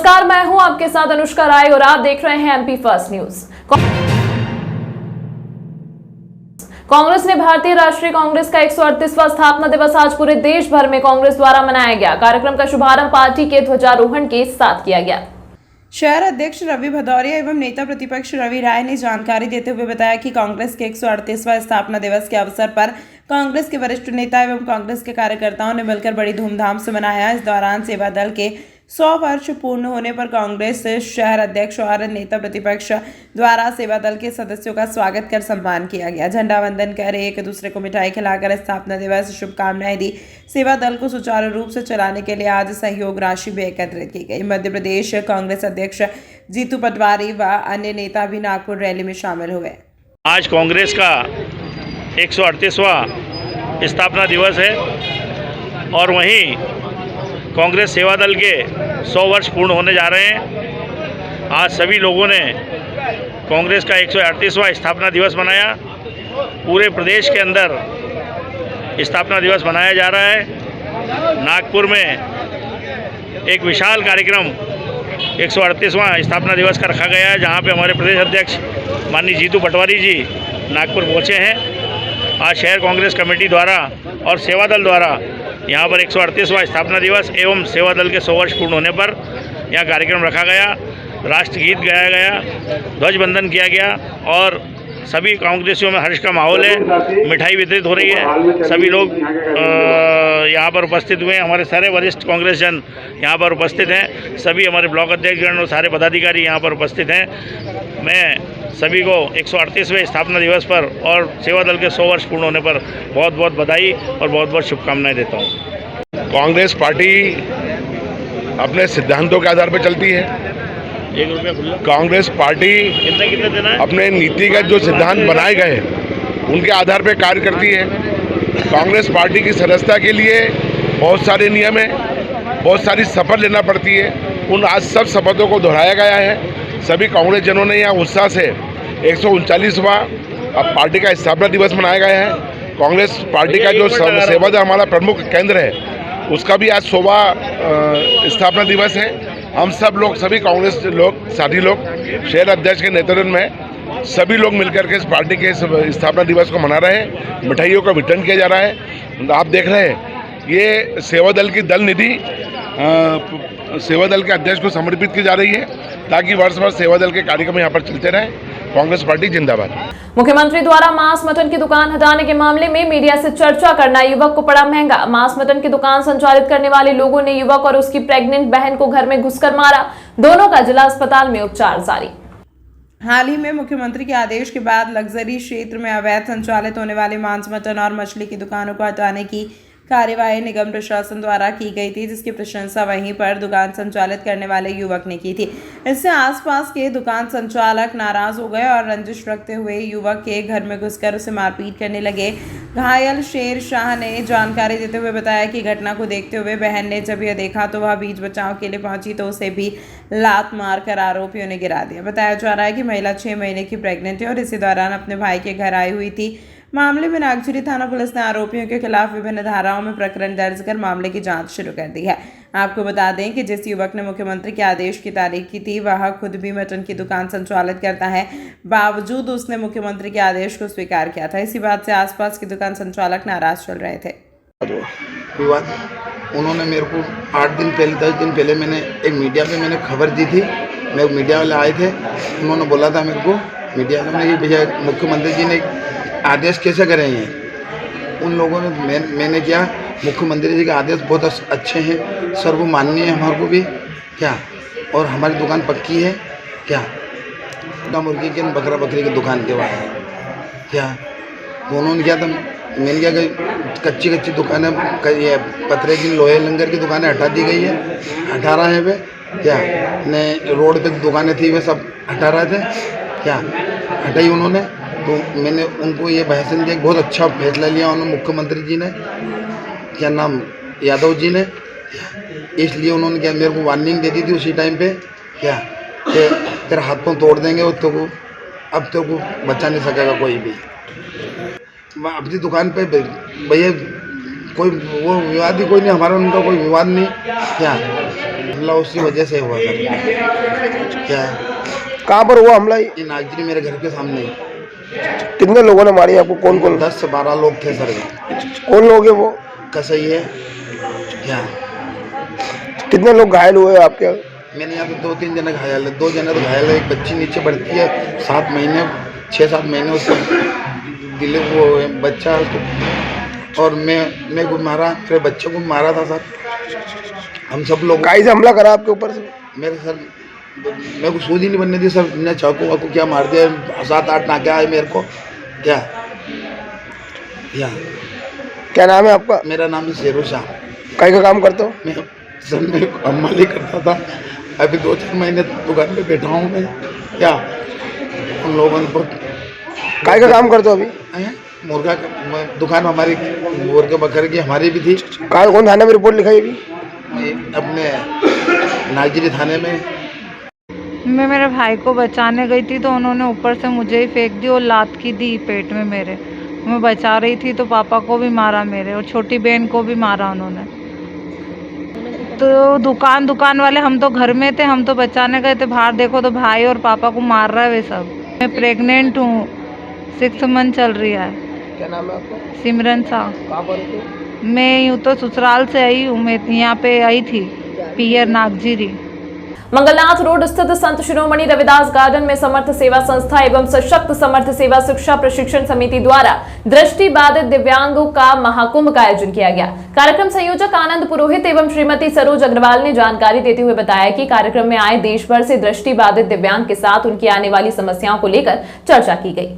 नमस्कार, मैं हूं आपके साथ अनुष्का राय और आप देख रहे हैं एमपी फर्स्ट न्यूज। कांग्रेस ने भारतीय राष्ट्रीय कांग्रेस का 138वां स्थापना दिवस आज पूरे देश भर में कांग्रेस द्वारा मनाया गया। कार्यक्रम का शुभारंभ पार्टी के ध्वजारोहण के साथ किया गया। शहर अध्यक्ष रवि भदौरिया एवं नेता प्रतिपक्ष रवि राय ने जानकारी देते हुए बताया कि कांग्रेस के 138वां स्थापना दिवस के अवसर पर कांग्रेस के वरिष्ठ नेता एवं कांग्रेस के कार्यकर्ताओं ने मिलकर बड़ी धूमधाम से मनाया। इस दौरान सेवा दल के 100 वर्ष पूर्ण होने पर कांग्रेस शहर अध्यक्ष और नेता प्रतिपक्ष द्वारा सेवा दल के सदस्यों का स्वागत कर सम्मान किया गया। झंडा वंदन कर एक दूसरे को मिठाई खिलाकर स्थापना दिवस शुभकामनाएं दी। सेवा दल को सुचारू रूप से चलाने के लिए आज सहयोग राशि भी एकत्रित की गई। मध्य प्रदेश कांग्रेस अध्यक्ष जीतू पटवारी व अन्य नेता भी नागपुर रैली में शामिल हुए। आज कांग्रेस का 138वां स्थापना दिवस है और वहीं कांग्रेस सेवा दल के 100 वर्ष पूर्ण होने जा रहे हैं। आज सभी लोगों ने कांग्रेस का 138वां स्थापना दिवस मनाया। पूरे प्रदेश के अंदर स्थापना दिवस मनाया जा रहा है। नागपुर में एक विशाल कार्यक्रम 138वां स्थापना दिवस का रखा गया है, जहां पे हमारे प्रदेश अध्यक्ष माननीय जीतू पटवारी जी नागपुर पहुंचे हैं। आज शहर कांग्रेस कमेटी द्वारा और सेवा दल द्वारा यहाँ पर 138वां स्थापना दिवस एवं सेवा दल के 100 वर्ष पूर्ण होने पर यहाँ कार्यक्रम रखा गया। राष्ट्रगीत गाया गया, ध्वजवंदन किया गया और सभी कांग्रेसियों में हर्ष का माहौल है। मिठाई वितरित हो रही है। सभी लोग यहाँ पर उपस्थित हुए हैं। हमारे सारे वरिष्ठ कांग्रेस जन यहाँ पर उपस्थित हैं। सभी हमारे ब्लॉक अध्यक्षगण और सारे पदाधिकारी यहाँ पर उपस्थित हैं। मैं सभी को 138वें स्थापना दिवस पर और सेवा दल के 100 वर्ष पूर्ण होने पर बहुत बहुत बधाई और बहुत बहुत शुभकामनाएं देता हूँ। कांग्रेस पार्टी अपने सिद्धांतों के आधार पर चलती है। कांग्रेस पार्टी कितने देना है? अपने नीतिगत जो सिद्धांत बनाए गए उनके आधार पर कार्य करती है। कांग्रेस पार्टी की सदस्यता के लिए बहुत सारे नियम हैं, बहुत सारी शपथ लेना पड़ती है। उन आज सब शपथों को दोहराया गया है। सभी कांग्रेस जनों ने यहाँ उत्साह से 139वां अब पार्टी का स्थापना दिवस मनाया गया है। कांग्रेस पार्टी का जो सेवा दल हमारा प्रमुख केंद्र है उसका भी आज 100वां स्थापना दिवस है। हम सब लोग, सभी कांग्रेस लोग, साथी लोग शहर अध्यक्ष के नेतृत्व में सभी लोग मिलकर के इस पार्टी के स्थापना दिवस को मना रहे हैं। मिठाइयों का वितरण किया जा रहा है। आप देख रहे हैं ये सेवा दल की दल निधि सेवा दल के अध्यक्ष को समर्पित की जा रही है ताकि वर्ष भर सेवा दल के कार्यक्रम यहाँ पर चलते रहें। कांग्रेस पार्टी जिंदाबाद। मुख्यमंत्री द्वारा मांस मटन की दुकान हटाने के मामले में मीडिया से चर्चा करना युवक को पड़ा महंगा। मांस मटन की दुकान संचालित करने वाले लोगों ने युवक और उसकी प्रेग्नेंट बहन को घर में घुसकर मारा। दोनों का जिला अस्पताल में उपचार जारी। हाल ही में मुख्यमंत्री के आदेश के बाद लग्जरी क्षेत्र में अवैध संचालित होने वाले मांस मटन और मछली की दुकानों को हटाने की कार्यवाही निगम प्रशासन द्वारा की गई थी, जिसकी प्रशंसा वहीं पर दुकान संचालित करने वाले युवक ने की थी। इससे आसपास के दुकान संचालक नाराज हो गए और रंजिश रखते हुए युवक के घर में घुसकर उसे मारपीट करने लगे। घायल शेर शाह ने जानकारी देते हुए बताया कि घटना को देखते हुए बहन ने जब यह देखा तो वह बीच बचाव के लिए पहुंची तो उसे भी लात मारकर आरोपियों ने गिरा दिया। बताया जा रहा है कि महिला 6 महीने की प्रेग्नेंट है और इसी दौरान अपने भाई के घर आई हुई थी। मामले में नागझरी थाना पुलिस ने आरोपियों के खिलाफ विभिन्न धाराओं में प्रकरण दर्ज कर मामले की जांच शुरू कर दी है। आपको बता दें कि जिस युवक ने मुख्यमंत्री के आदेश की तारीफ की थी वह खुद भी मटन की दुकान संचालित करता है। बावजूद उसने मुख्यमंत्री के आदेश को स्वीकार किया था। इसी बात से आसपास की दुकान संचालक नाराज चल रहे थे। विवाद उन्होंने मेरे को 8 दिन पहले 10 दिन पहले मैंने एक मीडिया पे मैंने खबर दी थी। मेरे मीडिया वाले आए थे, उन्होंने बोला था मेरे को मीडिया ने भैया मुख्यमंत्री जी ने आदेश कैसे करेंगे। उन लोगों ने मैंने क्या मुख्यमंत्री जी के आदेश बहुत अच्छे हैं, सर्वमान्य है हमारे को भी क्या, और हमारी दुकान पक्की है क्या, मुर्गी के बकरा बकरी की दुकान के बाद क्या। तो उन्होंने क्या था, मैंने क्या कच्ची दुकानें ये पतरे की लोहे लंगर की दुकानें हटा दी गई है, हटा रहे हैं वे क्या, ने रोड पे दुकानें थी वे सब हटा रहे थे क्या, हटाई उन्होंने। तो मैंने उनको ये भाषण दिया, बहुत अच्छा फैसला लिया उन्होंने मुख्यमंत्री जी ने, क्या नाम यादव जी ने। इसलिए उन्होंने क्या मेरे को वार्निंग दे दी थी उसी टाइम पे क्या, कि तेरा हाथ पाँव तोड़ देंगे और तो को अब तो को बचा नहीं सकेगा कोई भी। अपनी दुकान पे भैया कोई वो विवाद ही कोई नहीं, हमारा उनका कोई विवाद नहीं क्या। हमला उसी वजह से हुआ सर। क्या है, कहाँ पर हुआ हमला? ये नाजरी मेरे घर के सामने। कितने लोगों ने मारी आपको? कौन कौन? 10 से 12 लोग थे सर। कौन लोग है वो? कसई है। क्या, कितने लोग घायल हुए आपके? मेरे यहाँ तो 2-3 जने घायल है। 2 जने तो घायल है, एक बच्ची नीचे बढ़ती है 7 महीने 6-7 महीने, उसको दिल वो बच्चा उसको, और मैं को मारा, मेरे बच्चे को मारा था सर। हम सब लोग काई से हमला करा आपके ऊपर से? मेरे सर, मेरे को सूझ ही नहीं बनने दी सर। ने चाकू वाकू क्या मार दिया, 7-8 नाके आए मेरे को। क्या क्या नाम है आपका? मेरा नाम है शेरू शाह। काई का काम करते हो? मैं सर मेरे को अम्माली करता था। अभी 2-4 महीने दुकान पे बैठा हूँ मैं। क्या उन लोगों ने काई का काम करते हो अभी? मुर्गा दुकान हमारी मुर्गे बकरे की हमारी भी थी। कौन थाने में रिपोर्ट लिखाई अभी? अपने नाजरी थाने में। मैं मेरे भाई को बचाने गई थी तो उन्होंने ऊपर से मुझे ही फेंक दी और लात की दी पेट में मेरे। मैं बचा रही थी तो पापा को भी मारा मेरे, और छोटी बहन को भी मारा उन्होंने। तो दुकान वाले, हम तो घर में थे, हम तो बचाने गए थे। बाहर देखो तो भाई और पापा को मार रहा है वे सब। मैं प्रेग्नेंट हूँ, 6 मंथ चल रही है। क्या नाम है आपका? सिमरन शाह। कहाँ पर हो? मैं यूँ तो ससुराल से आई हूँ, मैं यहाँ पे आई थी पियर नागजीरी। मंगलनाथ रोड स्थित संत शिरोमणि रविदास गार्डन में समर्थ सेवा संस्था एवं सशक्त समर्थ सेवा शिक्षा प्रशिक्षण समिति द्वारा दृष्टि बाधित दिव्यांगों का महाकुंभ का आयोजन किया गया। कार्यक्रम संयोजक आनंद पुरोहित एवं श्रीमती सरोज अग्रवाल ने जानकारी देते हुए बताया कि कार्यक्रम में आए देश भर से दृष्टि बाधित दिव्यांग के साथ उनकी आने वाली समस्याओं को लेकर चर्चा की गई।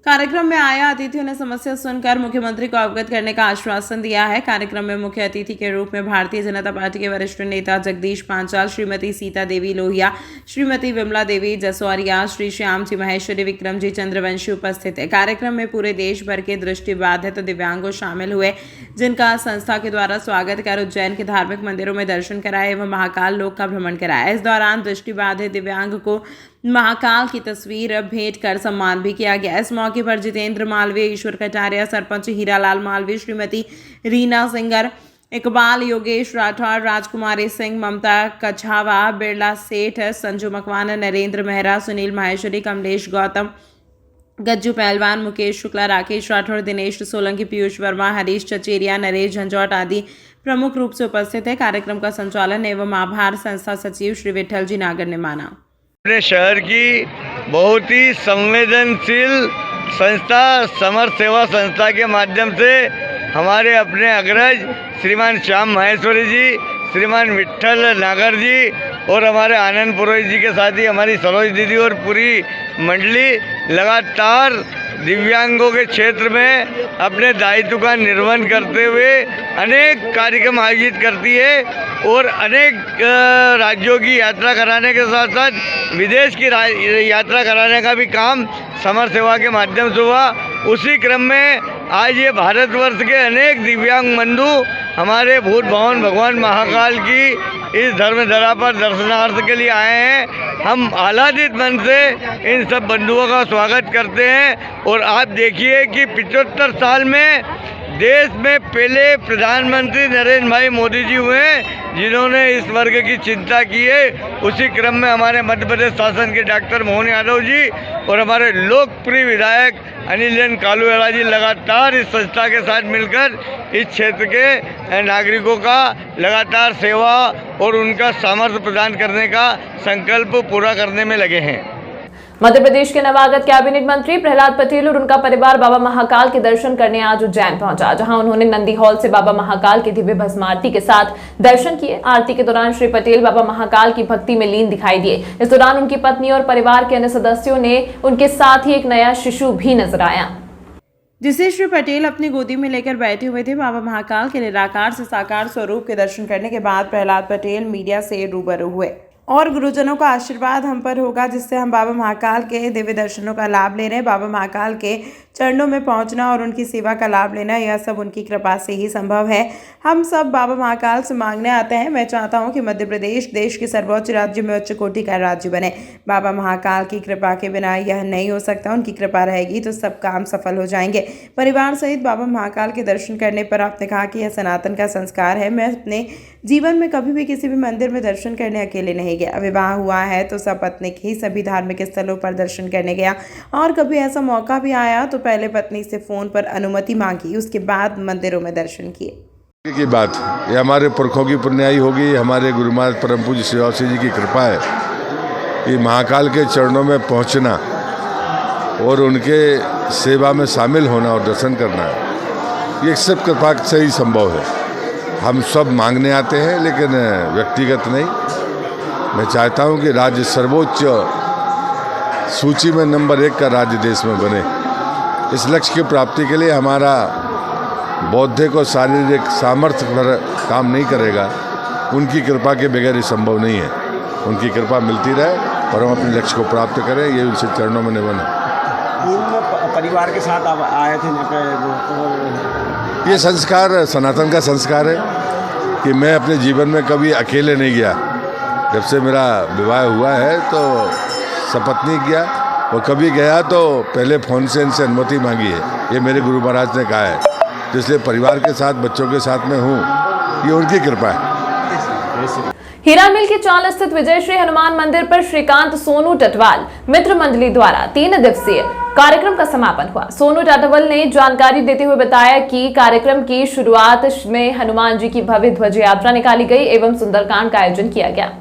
कार्यक्रम में आया अतिथियों ने समस्या सुनकर मुख्यमंत्री को अवगत करने का आश्वासन दिया है। कार्यक्रम में मुख्य अतिथि के रूप में भारतीय जनता पार्टी के वरिष्ठ नेता जगदीश पांचाल, श्रीमती सीता देवी लोहिया, श्रीमती विमला देवी जसवारिया, श्री श्याम जी महेश्वरी, विक्रम जी चंद्रवंशी उपस्थित है। कार्यक्रम में पूरे देश भर के दृष्टि बाधित दिव्यांगों शामिल हुए, जिनका संस्था के द्वारा स्वागत कर उज्जैन के धार्मिक मंदिरों में दर्शन कराए एवं महाकाल लोक का भ्रमण कराया। इस दौरान दृष्टि बाधित दिव्यांग को महाकाल की तस्वीर भेंट कर सम्मान भी किया गया। इस मौके पर जितेंद्र मालवीय, ईश्वर कटारिया, सरपंच हीरालाल मालवीय, श्रीमती रीना सिंगर, इकबाल योगेश राठौर, राजकुमारी सिंह, ममता कछावा, बिरला सेठ, संजू मकवाना, नरेंद्र मेहरा, सुनील माहेश्वरी, कमलेश गौतम, गज्जू पहलवान, मुकेश शुक्ला, राकेश राठौर, दिनेश सोलंकी, पीयूष वर्मा, हरीश चचेरिया, नरेश झंझौट आदि प्रमुख रूप से उपस्थित है। कार्यक्रम का संचालन एवं आभार संस्था सचिव श्री विठल जी नागर ने माना। अपने शहर की बहुत ही संवेदनशील संस्था समर्थ सेवा संस्था के माध्यम से हमारे अपने अग्रज श्रीमान श्याम माहेश्वरी जी, श्रीमान विठल नागर जी और हमारे आनंद पुरोहित जी के साथ ही हमारी सरोज दीदी और पूरी मंडली लगातार दिव्यांगों के क्षेत्र में अपने दायित्व का निर्वहन करते हुए अनेक कार्यक्रम आयोजित करती है और अनेक राज्यों की यात्रा कराने के साथ साथ विदेश की यात्रा कराने का भी काम समर सेवा के माध्यम से हुआ। उसी क्रम में आज ये भारतवर्ष के अनेक दिव्यांग बंधु हमारे भूत भवन भगवान महाकाल की इस धर्मधरा पर दर्शनार्थ के लिए आए हैं। हम आह्लादित मन से इन सब बंधुओं का स्वागत करते हैं और आप देखिए कि 75 साल में देश में पहले प्रधानमंत्री नरेंद्र भाई मोदी जी हुए जिन्होंने इस वर्ग की चिंता की है। उसी क्रम में हमारे मध्य प्रदेश शासन के डॉक्टर मोहन यादव जी और हमारे लोकप्रिय विधायक अनिल कालूवाला जी लगातार इस संस्था के साथ मिलकर इस क्षेत्र के नागरिकों का लगातार सेवा और उनका सामर्थ्य प्रदान करने का संकल्प पूरा करने में लगे हैं। मध्य प्रदेश के नवागत कैबिनेट मंत्री प्रहलाद पटेल और उनका परिवार बाबा महाकाल के दर्शन करने आज उज्जैन पहुंचा, जहां उन्होंने नंदी हॉल से बाबा महाकाल की दिव्य भस्म आरती के साथ दर्शन किए। आरती के दौरान श्री पटेल बाबा महाकाल की भक्ति में लीन दिखाई दिए। इस दौरान उनकी पत्नी और परिवार के अन्य सदस्यों ने उनके साथ ही एक नया शिशु भी नजर आया, जिसे श्री पटेल अपनी गोदी में लेकर बैठे हुए थे। बाबा महाकाल के निराकार से साकार स्वरूप के दर्शन करने के बाद प्रहलाद पटेल मीडिया से रूबरू हुए और गुरुजनों का आशीर्वाद हम पर होगा, जिससे हम बाबा महाकाल के दिव्य दर्शनों का लाभ ले रहे हैं। बाबा महाकाल के चरणों में पहुंचना और उनकी सेवा का लाभ लेना, यह सब उनकी कृपा से ही संभव है। हम सब बाबा महाकाल से मांगने आते हैं। मैं चाहता हूं कि मध्य प्रदेश देश के सर्वोच्च राज्य में उच्च कोटि का राज्य बने। बाबा महाकाल की कृपा के बिना यह नहीं हो सकता। उनकी कृपा रहेगी तो सब काम सफल हो जाएंगे। परिवार सहित बाबा महाकाल के दर्शन करने पर आपने कहा कि यह सनातन का संस्कार है। मैं अपने जीवन में कभी भी किसी भी मंदिर में दर्शन करने अकेले नहीं गया। विवाह हुआ है तो सपत्नीक ही सभी धार्मिक स्थलों पर दर्शन करने गया, और कभी ऐसा मौका भी आया तो पहले पत्नी से फोन पर अनुमति मांगी, उसके बाद मंदिरों में दर्शन किए। की बात ये हमारे पुरखों की पुण्याई होगी, हमारे गुरु महाराज परम पूज्य श्री जी की कृपा है कि महाकाल के चरणों में पहुंचना और उनके सेवा में शामिल होना और दर्शन करना, ये सब कृपा से ही संभव है। हम सब मांगने आते हैं लेकिन व्यक्तिगत नहीं। मैं चाहता हूं कि राज्य सर्वोच्च सूची में नंबर 1 का राज्य देश में बने। इस लक्ष्य की प्राप्ति के लिए हमारा बौद्धिक और शारीरिक सामर्थ्य पर काम नहीं करेगा। उनकी कृपा के बगैर ये संभव नहीं है। उनकी कृपा मिलती रहे और हम अपने लक्ष्य को प्राप्त करें, ये उनसे चरणों में निवन है। परिवार के साथ आप आए थे यहाँ पे? ये संस्कार सनातन का संस्कार है कि मैं अपने जीवन में कभी अकेले नहीं गया। जब से मेरा विवाह हुआ है तो सपत्नीक गया, और कभी गया तो पहले फ़ोन से इनसे अनुमति मांगी है। ये मेरे गुरु महाराज ने कहा है, तो इसलिए परिवार के साथ बच्चों के साथ में हूँ, ये उनकी कृपा है। हीरा मिल की चाल स्थित विजय श्री हनुमान मंदिर पर श्रीकांत सोनू टटवाल मित्र मंडली द्वारा 3 दिवसीय कार्यक्रम का समापन हुआ। सोनू टटवाल ने जानकारी देते हुए बताया कि कार्यक्रम की शुरुआत में हनुमान जी की भव्य ध्वज यात्रा निकाली गई एवं सुंदरकांड का आयोजन किया गया,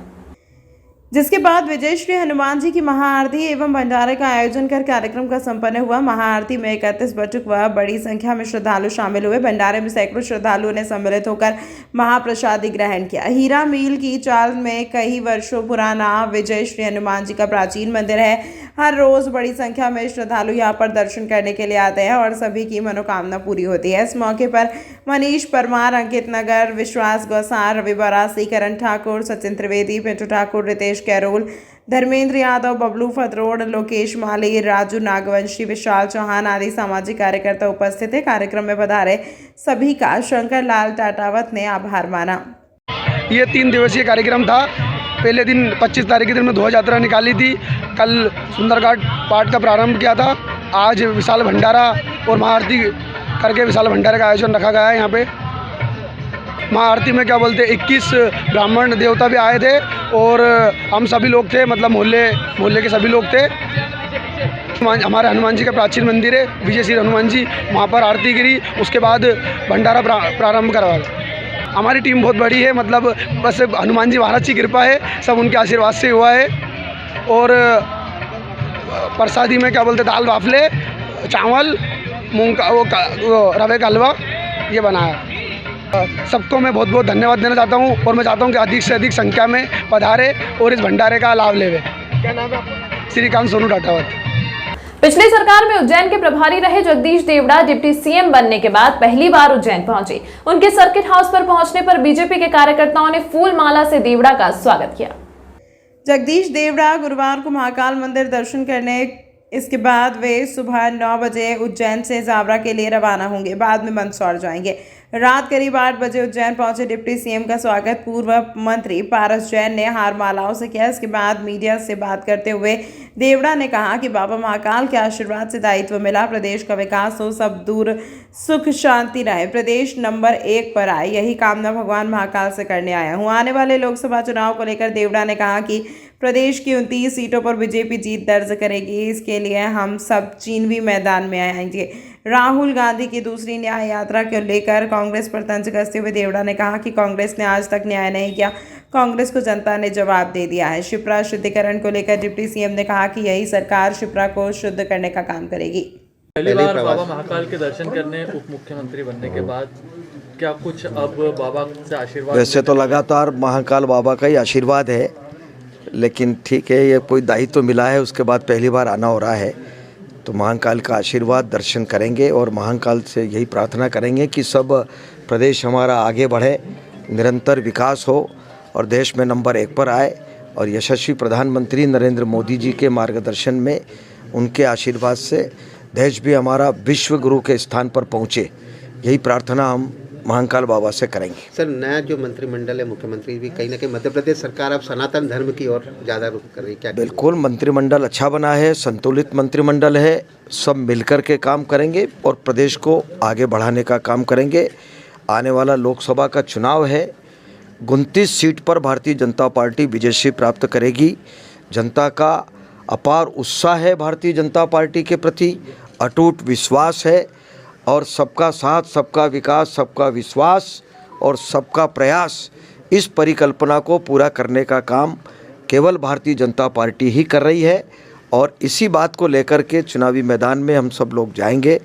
जिसके बाद विजय श्री हनुमान जी की महाआरती एवं भंडारे का आयोजन कर कार्यक्रम का संपन्न हुआ। महाआरती में 31 बटुक व बड़ी संख्या में श्रद्धालु शामिल हुए। भंडारे में सैकड़ों श्रद्धालुओं ने सम्मिलित होकर महाप्रसादी ग्रहण किया। हीरा मील की चाल में कई वर्षों पुराना विजय श्री हनुमान जी का प्राचीन मंदिर है। हर रोज बड़ी संख्या में श्रद्धालु यहाँ पर दर्शन करने के लिए आते हैं और सभी की मनोकामना पूरी होती है। इस मौके पर मनीष परमार, अंकित नगर, विश्वास गौसार, रवि बरासी, करण ठाकुर, सचिन त्रिवेदी, पिंटू ठाकुर, रितेश कैरोल, धर्मेंद्र यादव, बबलू फतरोड, लोकेश माली, राजू नागवंशी, विशाल चौहान आदि सामाजिक कार्यकर्ता उपस्थित थे। कार्यक्रम में पधारे सभी का शंकर लाल टाटावत ने आभार माना। ये 3 दिवसीय कार्यक्रम था। पहले दिन 25 तारीख के दिन में ध्वज यात्रा निकाली थी। कल सुंदरकांड पाठ का प्रारंभ किया था। आज विशाल भंडारा और महाआरती करके विशाल भंडारे का आयोजन रखा गया है। यहाँ पे महाआरती में क्या बोलते 21 ब्राह्मण देवता भी आए थे और हम सभी लोग थे, मतलब मोहल्ले के सभी लोग थे। हमारे हनुमान जी का प्राचीन मंदिर है विजय श्री हनुमान जी, वहाँ पर आरती गिरी, उसके बाद भंडारा प्रारंभ करवाया। हमारी टीम बहुत बड़ी है, मतलब बस हनुमान जी महाराज की कृपा है, सब उनके आशीर्वाद से हुआ है। और प्रसादी में क्या बोलते दाल बाफले, चावल, मूंग का वो रवे का हलवा ये बनाया। सबको मैं बहुत बहुत धन्यवाद देना चाहता हूँ और मैं चाहता हूँ कि अधिक से अधिक संख्या में पधारे और इस भंडारे का लाभ लेवे। क्या नाम है आपका? श्रीकांत सोनू टाटावत। पिछली सरकार में उज्जैन के प्रभारी रहे जगदीश देवड़ा डिप्टी सीएम बनने के बाद पहली बार उज्जैन पहुंचे। उनके सर्किट हाउस पर पहुंचने पर बीजेपी के कार्यकर्ताओं ने फूल माला से देवड़ा का स्वागत किया। जगदीश देवड़ा गुरुवार को महाकाल मंदिर दर्शन करने, इसके बाद वे सुबह 9 बजे उज्जैन से जावरा के लिए रवाना होंगे। बाद में मंदसौर जाएंगे। रात करीब 8 बजे उज्जैन पहुंचे डिप्टी सीएम का स्वागत पूर्व मंत्री पारस जैन ने हार मालाओं से किया। इसके बाद मीडिया से बात करते हुए देवड़ा ने कहा कि बाबा महाकाल के आशीर्वाद से दायित्व मिला। प्रदेश का विकास हो, सब दूर सुख शांति रहे, प्रदेश नंबर 1 पर आए, यही कामना भगवान महाकाल से करने आया हूँ। आने वाले लोकसभा चुनाव को लेकर देवड़ा ने कहा कि प्रदेश की 29 सीटों पर बीजेपी जीत दर्ज करेगी। इसके लिए हम सब चीनवी मैदान में आएंगे। राहुल गांधी की दूसरी न्याय यात्रा को लेकर कांग्रेस पर तंज कसते हुए देवड़ा ने कहा कि कांग्रेस ने आज तक न्याय नहीं किया, कांग्रेस को जनता ने जवाब दे दिया है। शिप्रा शुद्धिकरण को लेकर डिप्टी सीएम ने कहा कि यही सरकार शिप्रा को शुद्ध करने का काम करेगी। पहली बार बाबा महाकाल के दर्शन करने उप मुख्यमंत्री बनने के बाद क्या कुछ अब बाबा से आशीर्वाद? वैसे तो लगातार महाकाल बाबा का ही आशीर्वाद है, लेकिन ठीक है, ये कोई दायित्व मिला है, उसके बाद पहली बार आना हो रहा है, तो महाकाल का आशीर्वाद दर्शन करेंगे और महाकाल से यही प्रार्थना करेंगे कि सब प्रदेश हमारा आगे बढ़े, निरंतर विकास हो और देश में नंबर 1 पर आए और यशस्वी प्रधानमंत्री नरेंद्र मोदी जी के मार्गदर्शन में, उनके आशीर्वाद से देश भी हमारा विश्व गुरु के स्थान पर पहुँचे, यही प्रार्थना हम महाकाल बाबा से करेंगे। सर, नया जो मंत्रिमंडल है, मुख्यमंत्री भी कहीं ना कहीं मध्य प्रदेश सरकार अब सनातन धर्म की ओर ज़्यादा रुख कर रही है, क्या? बिल्कुल, मंत्रिमंडल अच्छा बना है, संतुलित मंत्रिमंडल है, सब मिलकर के काम करेंगे और प्रदेश को आगे बढ़ाने का काम करेंगे। आने वाला लोकसभा का चुनाव है, 29 सीट पर भारतीय जनता पार्टी विजयश्री प्राप्त करेगी। जनता का अपार उत्साह है भारतीय जनता पार्टी के प्रति, अटूट विश्वास है और सबका साथ, सबका विकास, सबका विश्वास और सबका प्रयास, इस परिकल्पना को पूरा करने का काम केवल भारतीय जनता पार्टी ही कर रही है। और इसी बात को लेकर के चुनावी मैदान में हम सब लोग जाएंगे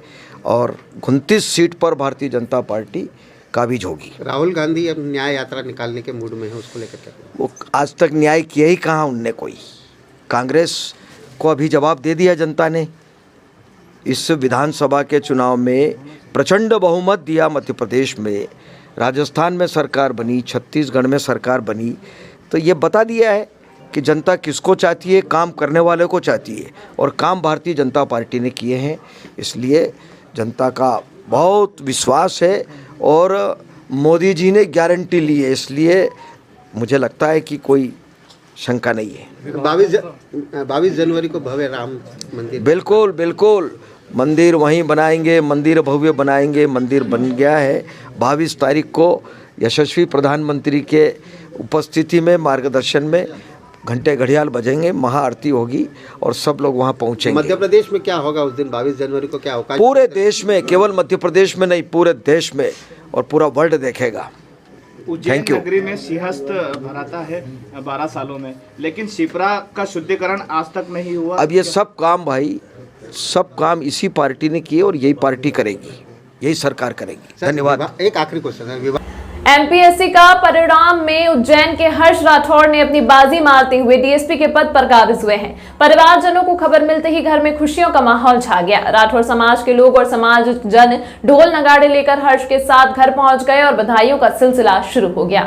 और 29 सीट पर भारतीय जनता पार्टी काबिज होगी। राहुल गांधी अब न्याय यात्रा निकालने के मूड में है, उसको लेकर क्या? वो आज तक न्याय किया ही कहाँ उनने कोई। कांग्रेस को अभी जवाब दे दिया जनता ने। इस विधानसभा के चुनाव में प्रचंड बहुमत दिया मध्य प्रदेश में, राजस्थान में सरकार बनी, छत्तीसगढ़ में सरकार बनी, तो ये बता दिया है कि जनता किसको चाहती है, काम करने वाले को चाहती है और काम भारतीय जनता पार्टी ने किए हैं। इसलिए जनता का बहुत विश्वास है और मोदी जी ने गारंटी ली है, इसलिए मुझे लगता है कि कोई शंका नहीं है। 22 जनवरी को भव्य राम मंदिर, बिल्कुल बिल्कुल, मंदिर वहीं बनाएंगे, मंदिर भव्य बनाएंगे, मंदिर बन गया है। 22 तारीख को यशस्वी प्रधानमंत्री के उपस्थिति में, मार्गदर्शन में घंटे घड़ियाल बजेंगे, महाआरती होगी और सब लोग वहां पहुंचेंगे। मध्य प्रदेश में क्या होगा उस दिन 22 जनवरी को, क्या होगा? पूरे देश में, केवल मध्य प्रदेश में नहीं, पूरे देश में और पूरा वर्ल्ड देखेगा। उज्जैन नगरी में सिंहस्थ भराता है 12 सालों में, लेकिन शिप्रा का शुद्धिकरण आज तक नहीं हुआ। अब ये सब काम भाई, सब काम इसी पार्टी ने किए और यही पार्टी करेगी, यही सरकार करेगी। धन्यवाद। एक आखिरी क्वेश्चन है, एमपीएससी का परिणाम में उज्जैन के हर्ष राठौड़ ने अपनी बाजी मारते हुए डीएसपी के पद पर काबिज हुए हैं। परिवारजनों को खबर मिलते ही घर में खुशियों का माहौल छा गया। राठौड़ समाज के लोग और समाज जन ढोल नगाड़े लेकर हर्ष के साथ घर पहुंच गए और बधाइयों का सिलसिला शुरू हो गया।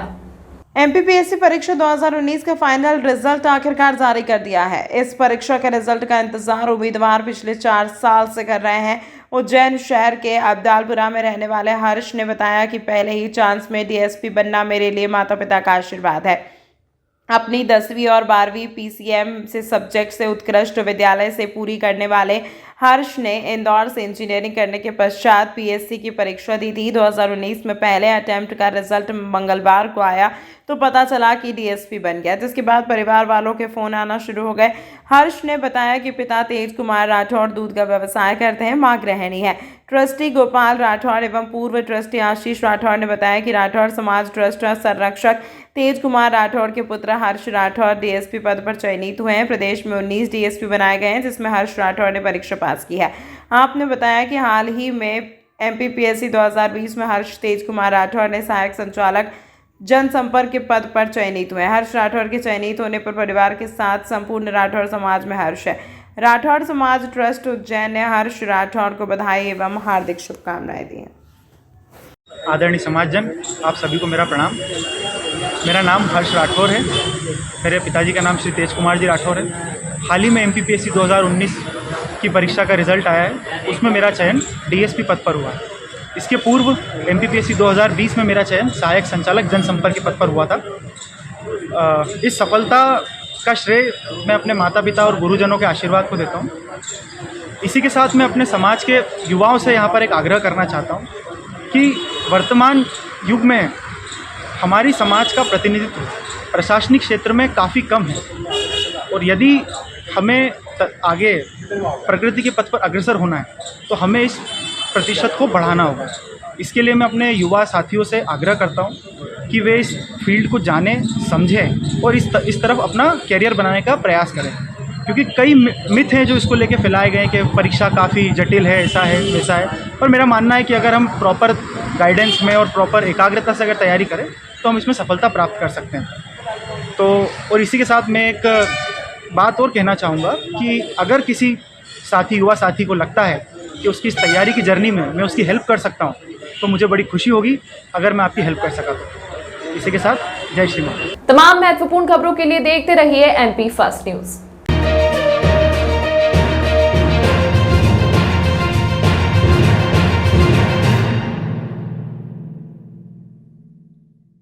एमपीपीएससी परीक्षा 2019 का फाइनल रिजल्ट आखिरकार जारी कर दिया है। इस परीक्षा के रिजल्ट का इंतजार उम्मीदवार पिछले 4 साल से कर रहे हैं। उज्जैन शहर के अब्दालपुरा में रहने वाले हर्ष ने बताया कि पहले ही चांस में डीएसपी बनना मेरे लिए माता पिता का आशीर्वाद है। अपनी 10वीं और 12वीं पीसीएम से सब्जेक्ट से उत्कृष्ट विद्यालय से पूरी करने वाले हर्ष ने इंदौर से इंजीनियरिंग करने के पश्चात पीएससी की परीक्षा दी थी। 2019 में पहले अटेम्प्ट का रिजल्ट मंगलवार को आया तो पता चला कि डीएसपी बन गया, जिसके बाद परिवार वालों के फ़ोन आना शुरू हो गए। हर्ष ने बताया कि पिता तेज कुमार राठौड़ दूध का व्यवसाय करते हैं, मां गृहिणी है। ट्रस्टी गोपाल राठौड़ एवं पूर्व ट्रस्टी आशीष राठौड़ ने बताया कि राठौड़ समाज ट्रस्ट संरक्षक तेज कुमार राठौड़ के पुत्र हर्ष राठौड़ डीएसपी पद पर चयनित हुए हैं। प्रदेश में 19 डीएसपी बनाए गए हैं, जिसमें हर्ष राठौड़ ने परीक्षा पास की है। आपने बताया कि हाल ही में एमपीपीएससी 2020 में हर्ष तेज कुमार राठौड़ ने सहायक संचालक जनसंपर्क के पद पर चयनित हुए। हर्ष राठौड़ के चयनित होने पर परिवार के साथ संपूर्ण राठौड़ समाज में हर्ष है। राठौड़ समाज ट्रस्ट उज्जैन ने हर्ष राठौड़ को बधाई एवं हार्दिक शुभकामनाएं दी हैं। आदरणीय समाजजन, आप सभी को मेरा प्रणाम। मेरा नाम हर्ष राठौड़ है। मेरे पिताजी का नाम श्री तेज कुमार जी राठौड़ है। हाल ही में एमपीपीएससी 2019 की परीक्षा का रिजल्ट आया है, उसमें मेरा चयन डीएसपी पद पर हुआ है। इसके पूर्व एमपीपीएससी 2020 में मेरा चयन सहायक संचालक जनसंपर्क के पद पर हुआ था। इस सफलता का श्रेय मैं अपने माता पिता और गुरुजनों के आशीर्वाद को देता हूँ। इसी के साथ मैं अपने समाज के युवाओं से यहाँ पर एक आग्रह करना चाहता हूँ कि वर्तमान युग में हमारी समाज का प्रतिनिधित्व प्रशासनिक क्षेत्र में काफ़ी कम है और यदि हमें आगे प्रगति के पथ पर अग्रसर होना है तो हमें इस प्रतिशत को बढ़ाना होगा। इसके लिए मैं अपने युवा साथियों से आग्रह करता हूं कि वे इस फील्ड को जानें, समझें और इस तरफ अपना कैरियर बनाने का प्रयास करें, क्योंकि कई मिथ हैं जो इसको लेके फैलाए गए कि परीक्षा काफ़ी जटिल है, ऐसा है वैसा है। पर मेरा मानना है कि अगर हम प्रॉपर गाइडेंस में और प्रॉपर एकाग्रता से अगर तैयारी करें तो हम इसमें सफलता प्राप्त कर सकते हैं। तो और इसी के साथ मैं एक बात और कहना चाहूँगा कि अगर किसी साथी, युवा साथी को लगता है कि उसकी इस तैयारी की जर्नी में मैं उसकी हेल्प कर सकता हूँ तो मुझे बड़ी खुशी होगी अगर मैं आपकी हेल्प कर सका तो। इसी के साथ जय श्री राम। तमाम महत्वपूर्ण खबरों के लिए देखते रहिए MP फर्स्ट न्यूज़।